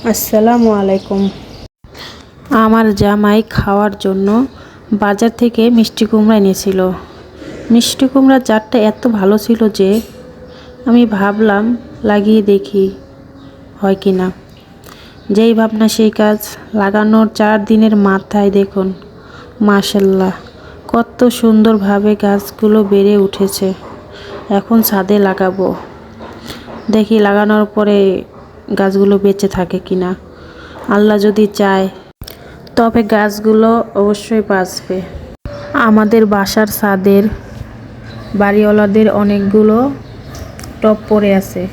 আসসালামু আলাইকুম। আমার জামাই খাওয়ার জন্য বাজার থেকে মিষ্টি কুমড়া এনেছিল। মিষ্টি কুমড়ার জাতটা এত ভালো ছিল যে আমি ভাবলাম লাগিয়ে দেখি হয় কি না। যেই ভাবনা সেই কাজ, লাগানোর 4 দিনের মাথায় দেখুন মাশাল্লাহ কত সুন্দরভাবে গাছগুলো বেড়ে উঠেছে। এখন ছাদে লাগাবো, দেখি লাগানোর পরে গাছগুলো বেঁচে থাকে কিনা। আল্লাহ যদি চায় তবে গাছগুলো অবশ্যই বাঁচবে। আমাদের বাসার ছাদের বাড়িওয়ালাদের অনেকগুলো টব পড়ে আছে,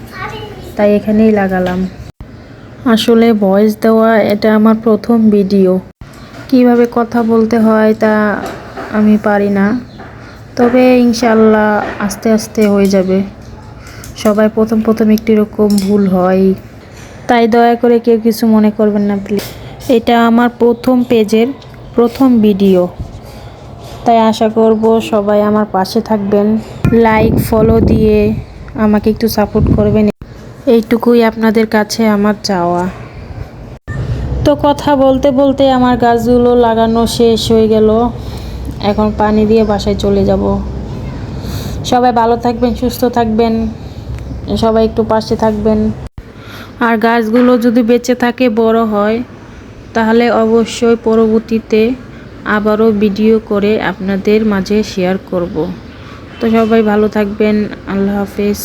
তাই এখানেই লাগালাম। আসলে ভয়েস দেওয়া এটা আমার প্রথম ভিডিও, কিভাবে কথা বলতে হয় তা আমি পারি না, তবে ইনশাআল্লাহ আস্তে আস্তে হয়ে যাবে। সবাই প্রথম প্রথম একটি রকম ভুল হয়, তাই দয়া করে কেউ কিছু মনে করবেন না প্লিজ। এটা আমার প্রথম পেজের প্রথম ভিডিও, তাই আশা করব সবাই আমার পাশে থাকবেন, লাইক ফলো দিয়ে আমাকে একটু সাপোর্ট করবেন। এইটুকুই আপনাদের কাছে আমার চাওয়া। তো কথা বলতে বলতে আমার গাছগুলো লাগানো শেষ হয়ে গেল। এখন পানি দিয়ে বাসায় চলে যাব। সবাই ভালো থাকবেন, সুস্থ থাকবেন, সবাই একটু পাশে থাকবেন। আর গাছগুলো যদি বেঁচে থাকে, বড় হয়, তাহলে অবশ্যই পরবর্তীতে আবারও ভিডিও করে আপনাদের মাঝে শেয়ার করব। তো সবাই ভালো থাকবেন। আল্লাহ হাফেজ।